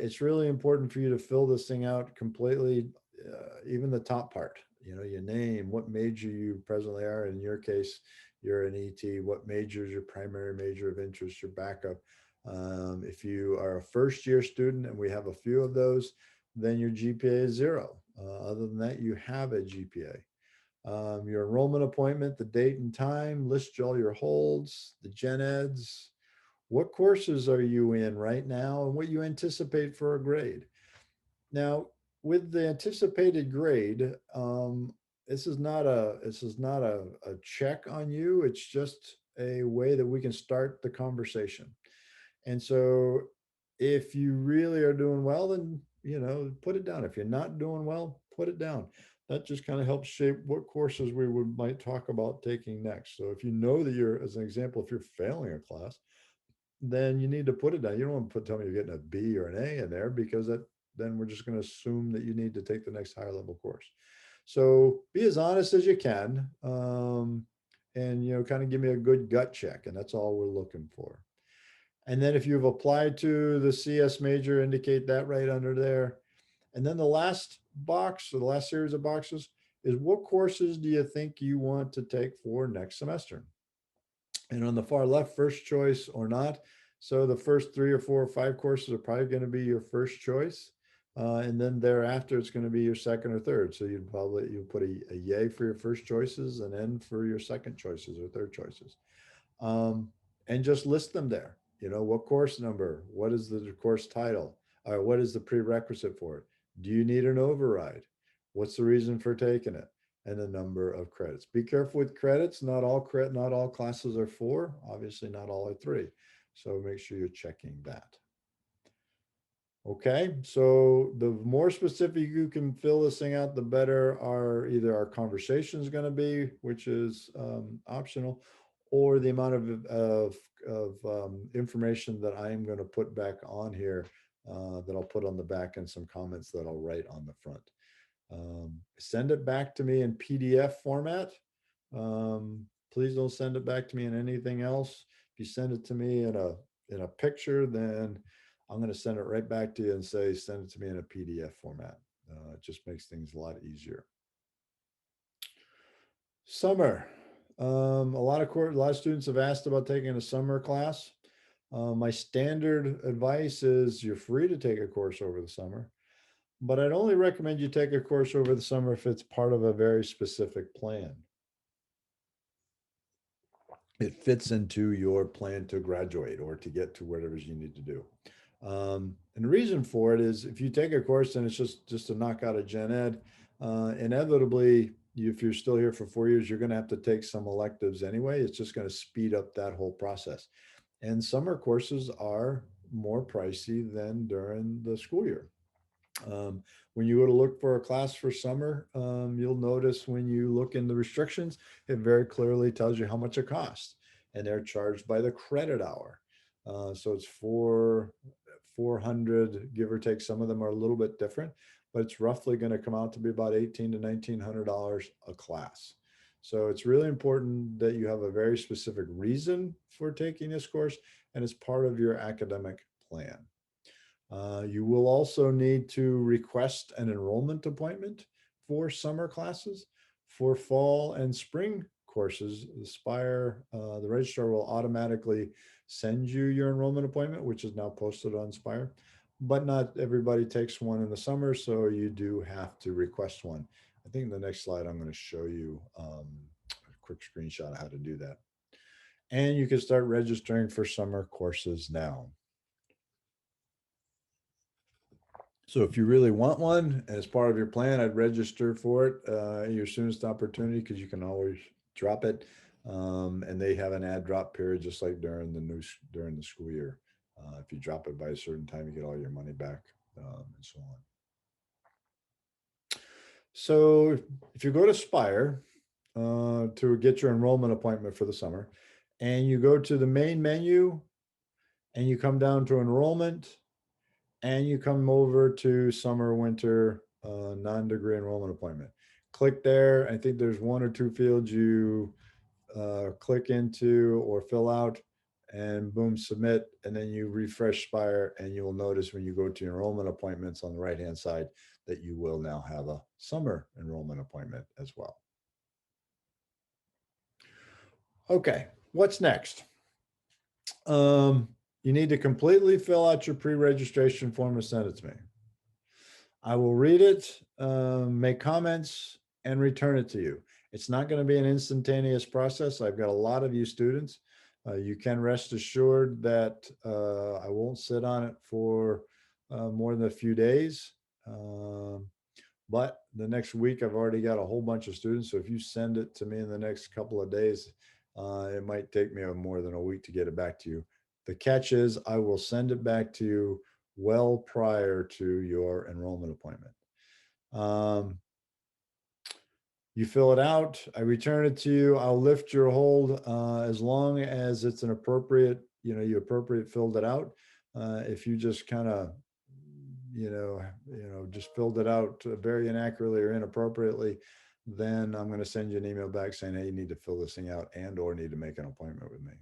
It's really important for you to fill this thing out completely, even the top part. You know, your name, what major you presently are. In your case, you're an ET. What major is your primary major of interest, your backup. If you are a first year student, and we have a few of those, then your GPA is 0. Other than that, you have a GPA. Your enrollment appointment, the date and time, list all your holds, the gen eds, what courses are you in right now, and what you anticipate for a grade. Now, with the anticipated grade, this is not a check on you. It's just a way that we can start the conversation. And so if you really are doing well, then, you know, put it down. If you're not doing well, put it down. That just kind of helps shape what courses we might talk about taking next. So if you know that you're, as an example, if you're failing a class, then you need to put it down. You don't want to tell me you're getting a B or an A in there, because then we're just going to assume that you need to take the next higher level course. So be as honest as you can, and, you know, kind of give me a good gut check, and that's all we're looking for. And then if you've applied to the CS major, indicate that right under there. And then the last box, or the last series of boxes, is what courses do you think you want to take for next semester? And on the far left, first choice or not. So the first 3 or 4 or 5 courses are probably going to be your first choice. And then thereafter, it's going to be your second or third. So you'll put a yay for your first choices and N for your second choices or third choices. And just list them there. You know, what course number? What is the course title? Or what is the prerequisite for it? Do you need an override? What's the reason for taking it? And the number of credits. Be careful with credits. Not all classes are 4. Obviously, not all are 3. So make sure you're checking that. Okay, so the more specific you can fill this thing out, the better either our conversation is going to be, which is optional, or the amount of information that I am going to put back on here that I'll put on the back and some comments that I'll write on the front. Send it back to me in PDF format. Please don't send it back to me in anything else. If you send it to me in a picture, then I'm going to send it right back to you and say, send it to me in a PDF format. It just makes things a lot easier. Summer. A lot of students have asked about taking a summer class. My standard advice is you're free to take a course over the summer, but I'd only recommend you take a course over the summer if it's part of a very specific plan. It fits into your plan to graduate or to get to whatever you need to do. And the reason for it is if you take a course and it's just to knock out a gen ed, inevitably, if you're still here for 4 years, you're going to have to take some electives anyway. It's just going to speed up that whole process. And summer courses are more pricey than during the school year. When you go to look for a class for summer, you'll notice when you look in the restrictions, it very clearly tells you how much it costs. And they're charged by the credit hour. So it's 400, give or take. Some of them are a little bit different, but it's roughly going to come out to be about $1,800 to $1,900 a class. So it's really important that you have a very specific reason for taking this course and it's part of your academic plan. You will also need to request an enrollment appointment for summer classes. For fall and spring courses, the SPIRE, the registrar will automatically send you your enrollment appointment, which is now posted on SPIRE, but not everybody takes one in the summer, so you do have to request one. I think in the next slide, I'm going to show you a quick screenshot of how to do that. And you can start registering for summer courses now. So if you really want one as part of your plan, I'd register for it your soonest opportunity because you can always drop it. And they have an add drop period just like during the school year. If you drop it by a certain time, you get all your money back and so on. So if you go to SPIRE to get your enrollment appointment for the summer, and you go to the main menu and you come down to enrollment, and you come over to summer, winter, non-degree enrollment appointment. Click there. I think there's 1 or 2 fields you click into or fill out and boom, submit. And then you refresh SPIRE and you will notice when you go to enrollment appointments on the right-hand side that you will now have a summer enrollment appointment as well. Okay, what's next? You need to completely fill out your pre-registration form and send it to me. I will read it, make comments, and return it to you. It's not going to be an instantaneous process. I've got a lot of you students. You can rest assured that I won't sit on it for more than a few days. But the next week, I've already got a whole bunch of students. So if you send it to me in the next couple of days, it might take me more than a week to get it back to you. The catch is I will send it back to you well prior to your enrollment appointment. You fill it out, I return it to you, I'll lift your hold as long as it's an appropriate, you appropriate filled it out. If you just kind of, just filled it out very inaccurately or inappropriately, then I'm going to send you an email back saying, hey, you need to fill this thing out and or need to make an appointment with me.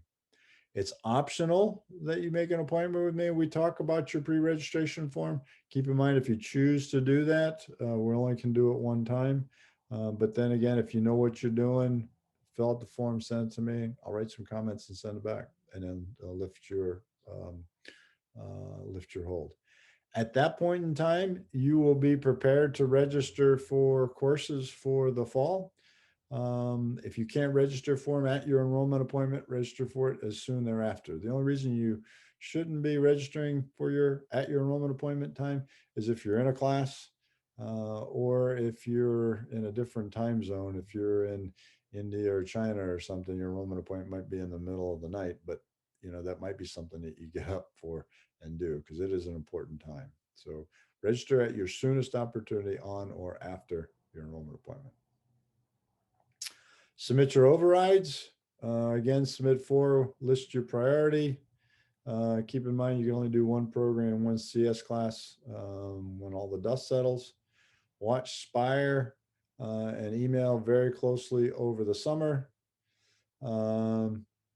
It's optional that you make an appointment with me. We talk about your pre-registration form. Keep in mind, if you choose to do that, we only can do it one time. But then again, if you know what you're doing, fill out the form, send it to me. I'll write some comments and send it back, and then lift your hold. At that point in time, you will be prepared to register for courses for the fall. If you can't register for them at your enrollment appointment, register for it as soon thereafter. The only reason you shouldn't be registering for your enrollment appointment time is if you're in a class, or if you're in a different time zone. If you're in India or China or something, your enrollment appointment might be in the middle of the night, but that might be something that you get up for and do, because it is an important time. So register at your soonest opportunity on or after your enrollment appointment. Submit your overrides. Again, submit 4, list your priority. Keep in mind, you can only do one program, one CS class when all the dust settles. Watch SPIRE and email very closely over the summer.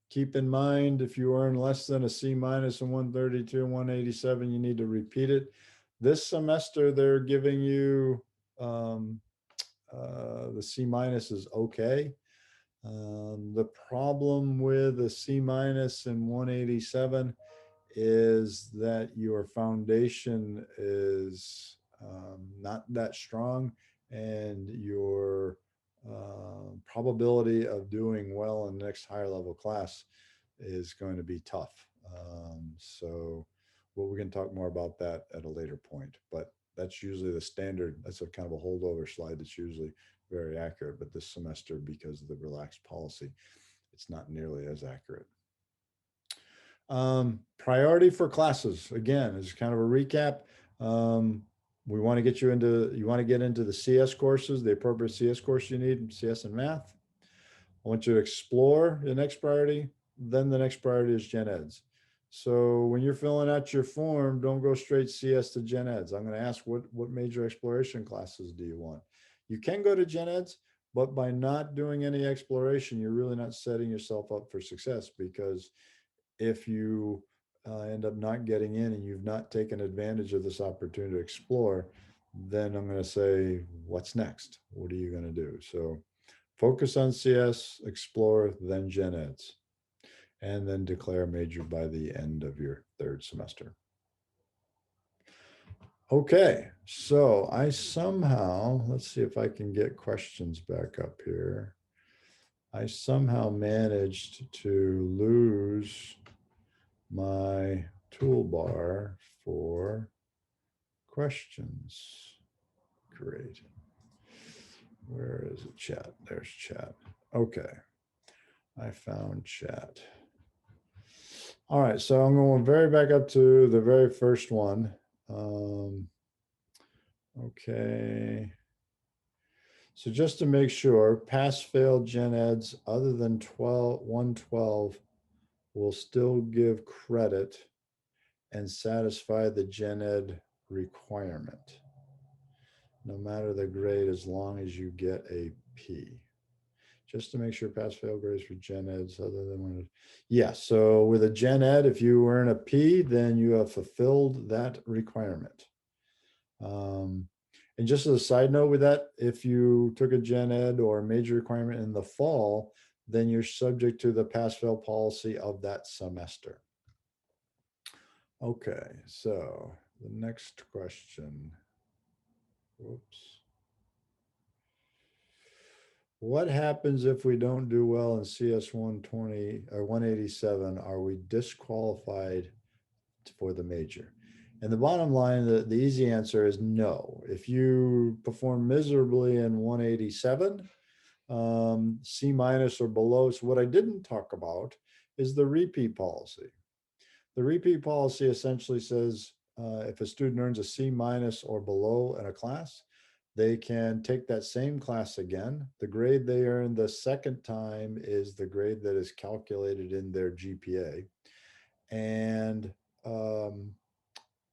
Keep in mind, if you earn less than a C- and 132 and 187, you need to repeat it. This semester, they're giving you the C- is okay. The problem with a C- and 187 is that your foundation is not that strong, and your probability of doing well in the next higher level class is going to be tough. So well, we can talk more about that at a later point, but that's usually the standard. That's a kind of a holdover slide that's usually very accurate, but this semester, because of the relaxed policy, it's not nearly as accurate. Priority for classes, again, is kind of a recap. We want to get you into the CS courses, the appropriate CS course you need, CS and math. I want you to explore the next priority. Then the next priority is gen eds. So when you're filling out your form, don't go straight CS to gen eds. I'm going to ask what major exploration classes do you want? You can go to gen eds, but by not doing any exploration, you're really not setting yourself up for success, because if you end up not getting in and you've not taken advantage of this opportunity to explore, then I'm going to say, what's next? What are you going to do? So focus on CS, explore, then gen eds, and then declare a major by the end of your 3rd semester. Okay, so I somehow, let's see if I can get questions back up here. I somehow managed to lose my toolbar for questions. Great. Where is it? Chat. There's chat. Okay. I found chat. All right. So I'm going very back up to the very first one. Okay. So just to make sure, pass fail gen eds other than 112 will still give credit and satisfy the gen ed requirement, no matter the grade, as long as you get a P. Just to make sure, pass fail grades for gen eds other than when yeah. So with a gen ed, if you earn a P, then you have fulfilled that requirement. And just as a side note with that, if you took a gen ed or a major requirement in the fall, then you're subject to the pass fail policy of that semester. Okay, so the next question. Whoops. What happens if we don't do well in CS 120 or 187? Are we disqualified for the major? And the bottom line, the easy answer is no. If you perform miserably in 187, C- or below. So what I didn't talk about is the repeat policy. The repeat policy essentially says if a student earns a C- or below in a class, they can take that same class again. The grade they earned the second time is the grade that is calculated in their GPA. And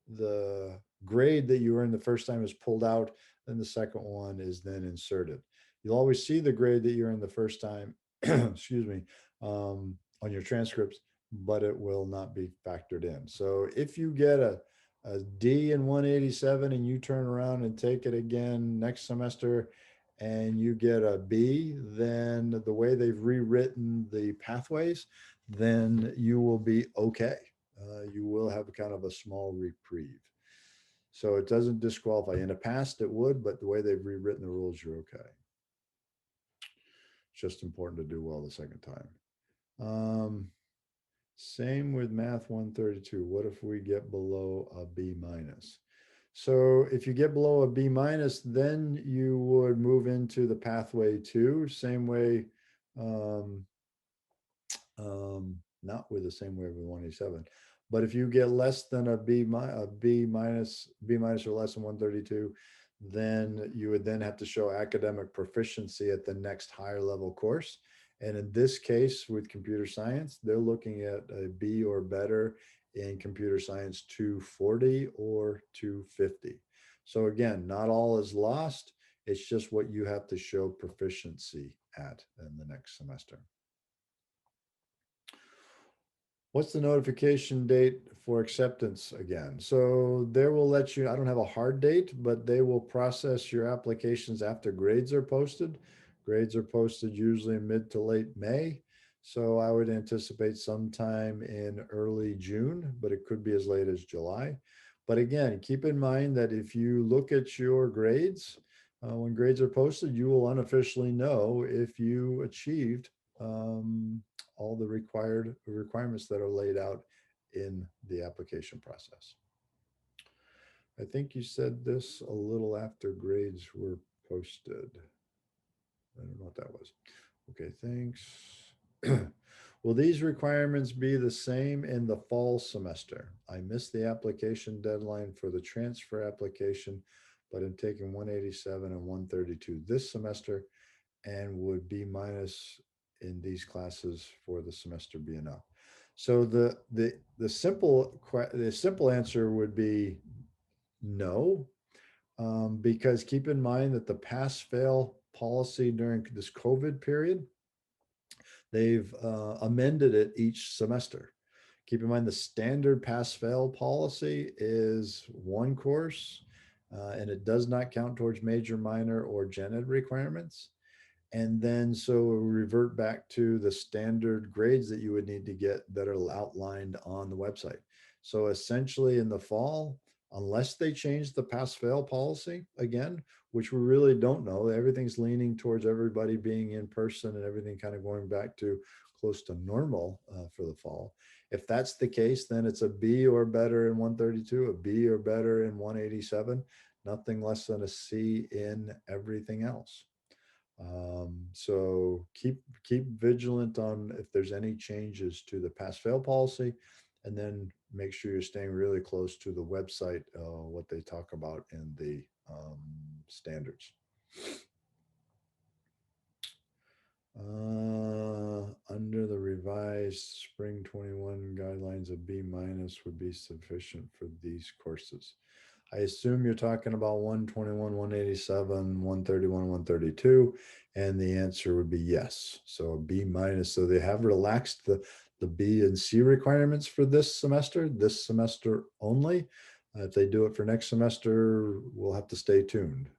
the grade that you earned the first time is pulled out, then the second one is then inserted. You'll always see the grade that you earned the first time, excuse me, on your transcripts, but it will not be factored in. So if you get a D in 187 and you turn around and take it again next semester and you get a B, then the way they've rewritten the pathways, then you will be okay. You will have kind of a small reprieve. So it doesn't disqualify. In the past, it would, but the way they've rewritten the rules, you're okay. It's just important to do well the second time. Same with math 132. What if we get below a B minus? So if you get below a B minus, then you would move into the pathway two, same way, um, not with the same way with 187. But if you get less than a B minus or less than 132, then you would then have to show academic proficiency at the next higher level course. And in this case, with computer science, they're looking at a B or better in computer science 240 or 250. So again, not all is lost. It's just what you have to show proficiency at in the next semester. What's the notification date for acceptance again? So they will let you, I don't have a hard date, but they will process your applications after grades are posted. Grades are posted usually in mid to late May. So I would anticipate sometime in early June, but it could be as late as July. But again, keep in mind that if you look at your grades, when grades are posted, you will unofficially know if you achieved um, all the requirements that are laid out in the application process. I think you said this a little after grades were posted. I don't know what that was. Okay, thanks. Will these requirements be the same in the fall semester? I missed the application deadline for the transfer application, but I'm taking 187 and 132 this semester and would B minus in these classes for the semester be enough? So the simple answer would be no, because keep in mind that the pass fail policy during this COVID period, they've amended it each semester. Keep in mind the standard pass fail policy is one course, and it does not count towards major, minor, or gen ed requirements. And then so revert back to the standard grades that you would need to get that are outlined on the website. So essentially in the fall, unless they change the pass fail policy again, which we really don't know, everything's leaning towards everybody being in person and everything kind of going back to close to normal for the fall. If that's the case, then it's a B or better in 132, a B or better in 187, nothing less than a C in everything else. So keep vigilant on if there's any changes to the pass fail policy, and then make sure you're staying really close to the website, what they talk about in the standards. Under the revised spring 21 guidelines, a B minus would be sufficient for these courses. I assume you're talking about 121, 187, 131, 132, and the answer would be yes. So a B minus. So they have relaxed the B and C requirements for this semester only. If they do it for next semester, we'll have to stay tuned.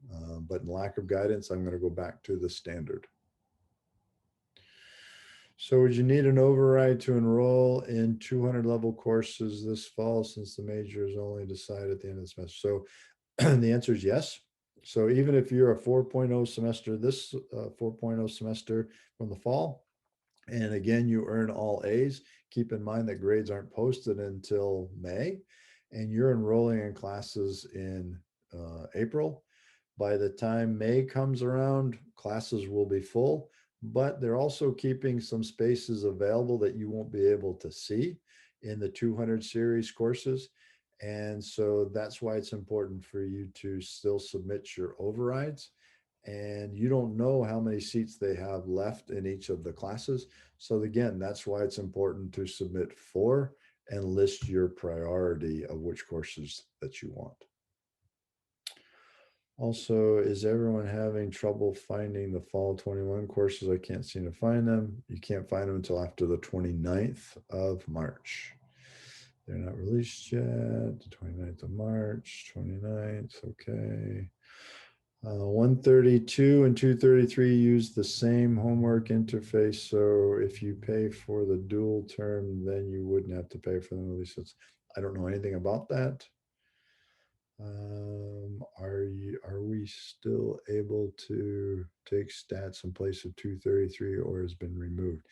But in lack of guidance, I'm going to go back to the standard. So would you need an override to enroll in 200 level courses this fall since the major is only decided at the end of the semester? So the answer is yes. So even if you're a 4.0 semester, this 4.0 semester from the fall, and again, you earn all A's, keep in mind that grades aren't posted until May, and you're enrolling in classes in April. By the time May comes around, classes will be full, but they're also keeping some spaces available that you won't be able to see in the 200 series courses. And so that's why it's important for you to still submit your overrides. And you don't know how many seats they have left in each of the classes. So again, that's why it's important to submit for and list your priority of which courses that you want. Also, is everyone having trouble finding the fall 21 courses? I can't seem to find them. You can't find them until after the 29th of March. They're not released yet. The 29th of March, 29th. Okay. 132 and 233 use the same homework interface. So if you pay for the dual term, then you wouldn't have to pay for them. At least I don't know anything about that. Are we still able to take stats in place of 233 or has been removed?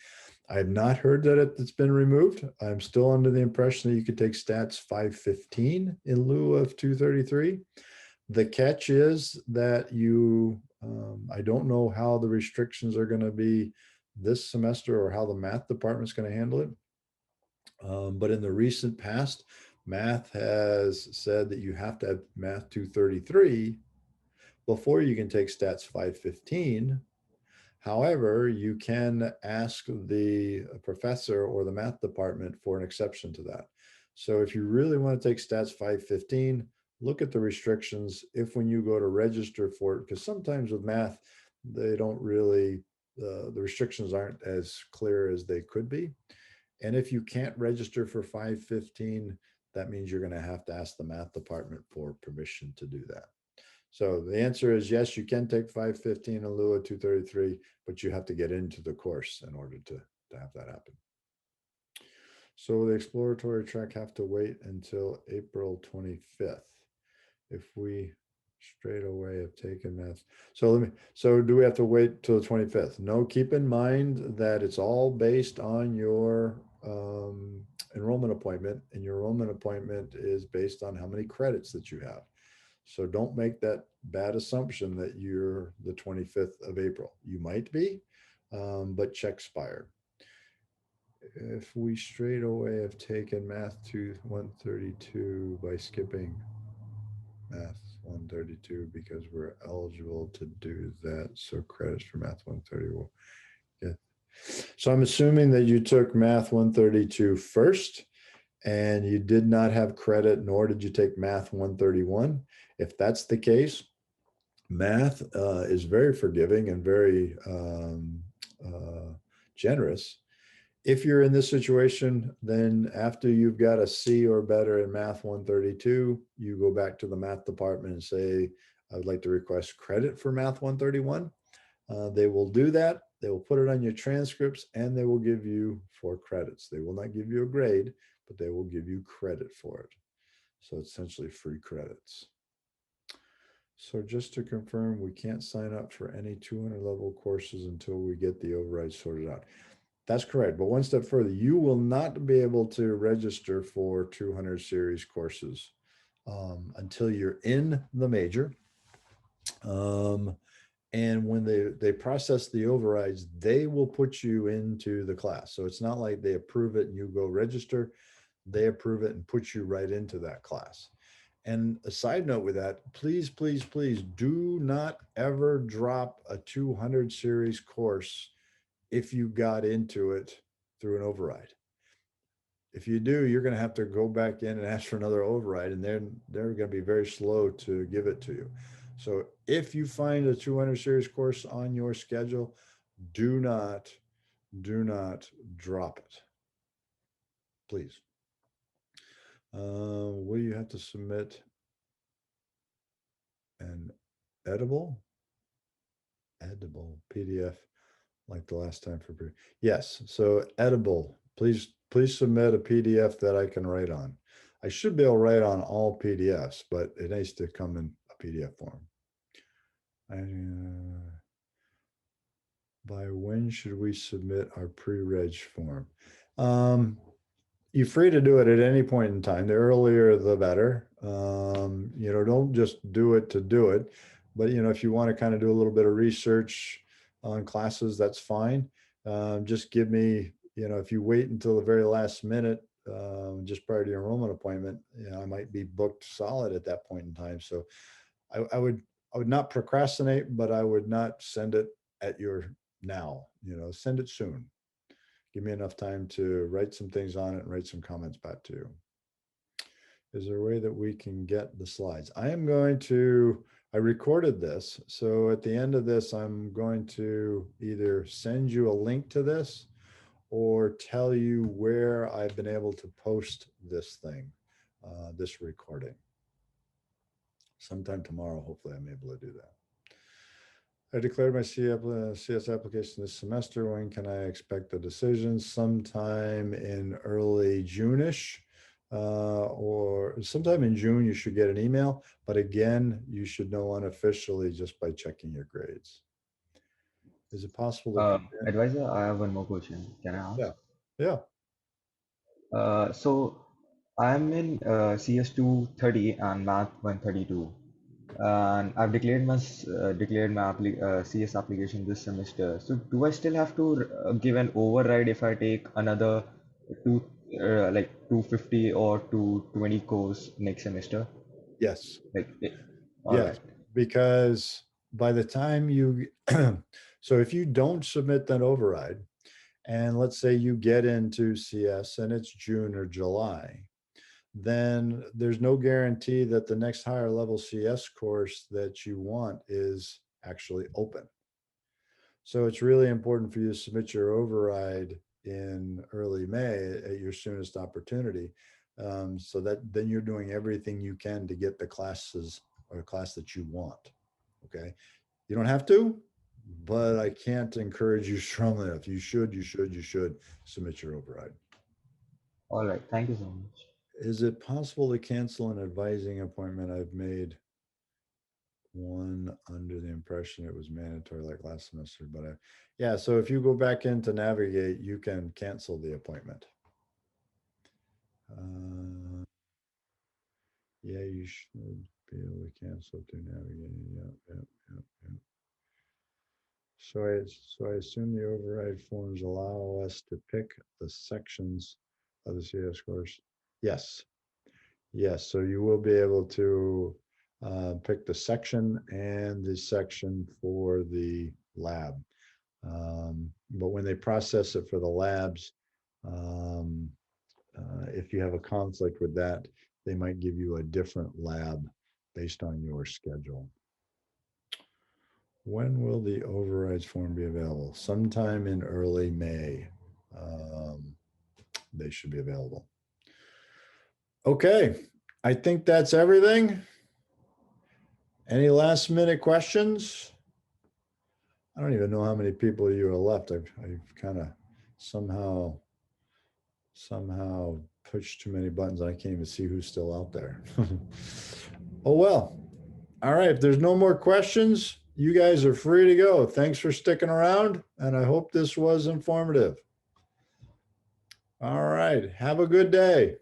I have not heard that it's been removed. I'm still under the impression that you could take stats 515 in lieu of 233. The catch is that I don't know how the restrictions are going to be this semester or how the math department is going to handle it. But in the recent past, math has said that you have to have math 233 before you can take stats 515. However, you can ask the professor or the math department for an exception to that. So if you really want to take stats 515, look at the restrictions. If when you go to register for it, because sometimes with math, they don't really, the restrictions aren't as clear as they could be. And if you can't register for 515, that means you're going to ask the math department for permission to do that. So the answer is yes, you can take 515 in lieu of 233, but you have to get into the course in order to have that happen. So the exploratory track have to wait until April 25th. If we straight away have taken math. So do we have to wait till the 25th? No, keep in mind that it's all based on your enrollment appointment, and your enrollment appointment is based on how many credits that you have. So don't make that bad assumption that you're the 25th of April. You might be, but check SPIRE. If we straight away have taken math to 132 by skipping math 132 because we're eligible to do that. So credits for math 130 will get. So I'm assuming that you took math 132 first and you did not have credit, nor did you take math 131. If that's the case, math is very forgiving and very generous. If you're in this situation, then after you've got a C or better in math 132, you go back to the math department and say, I would like to request credit for math 131. They will do that. They will put it on your transcripts and they will give you 4 credits. They will not give you a grade, but they will give you credit for it. So essentially free credits. So just to confirm, we can't sign up for any 200 level courses until we get the override sorted out. That's correct. But one step further, you will not be able to register for 200 series courses until you're in the major. And when they process the overrides, they will put you into the class. So it's not like they approve it and you go register. They approve it and put you right into that class. And a side note with that, please, please, please do not ever drop a 200 series course if you got into it through an override. If you do, you're going to have to go back in and ask for another override, and they're going to be very slow to give it to you. So if you find a 200 series course on your schedule, do not drop it, please. Will you have to submit an editable PDF like the last time for yes. So editable, please submit a PDF that I can write on. I should be able to write on all PDFs, but it needs to come in a PDF form. By when should we submit our pre-reg form? You're free to do it at any point in time. The earlier, the better. Don't just do it to do it. But, if you want to kind of do a little bit of research on classes, that's fine. Just give me, if you wait until the very last minute, just prior to your enrollment appointment, I might be booked solid at that point in time. So I would not procrastinate, but I would not send it at your now, send it soon. Give me enough time to write some things on it and write some comments back to you. Is there a way that we can get the slides? I recorded this. So at the end of this, I'm going to either send you a link to this or tell you where I've been able to post this thing, this recording. Sometime tomorrow, hopefully I'm able to do that. I declared my CS application this semester. When can I expect the decision? Sometime in early June-ish, or sometime in June, you should get an email. But again, you should know unofficially just by checking your grades. Is it possible to? Advisor, I have one more question. Can I Yeah, ask? yeah, So I'm in CS 230 and Math 132, and I've declared my CS application this semester. So do I still have to give an override if I take another two like 250 or 220 course next semester? yes, All yes, right. because by the time you, so if you don't submit that override, and let's say you get into CS and it's June or July, then there's no guarantee that the next higher level CS course that you want is actually open. So it's really important for you to submit your override in early May at your soonest opportunity. So that then you're doing everything you can to get the classes or class that you want. Okay. You don't have to, but I can't encourage you strongly enough. You should submit your override. All right. Thank you so much. Is it possible to cancel an advising appointment? I've made one under the impression it was mandatory like last semester, but yeah, so if you go back into Navigate, you can cancel the appointment. Yeah, you should be able to cancel to Navigate. Yeah. So I assume the override forms allow us to pick the sections of the CS course. Yes. Yes, so you will be able to pick the section and the section for the lab. But when they process it for the labs, um, if you have a conflict with that, they might give you a different lab based on your schedule. When will the overrides form be available? Sometime in early May. They should be available. Okay, I think that's everything. Any last minute questions? I don't even know how many people you are left. I've kind of somehow pushed too many buttons. I can't even see who's still out there. Oh well. All right. If there's no more questions, you guys are free to go. Thanks for sticking around, and I hope this was informative. All right. Have a good day.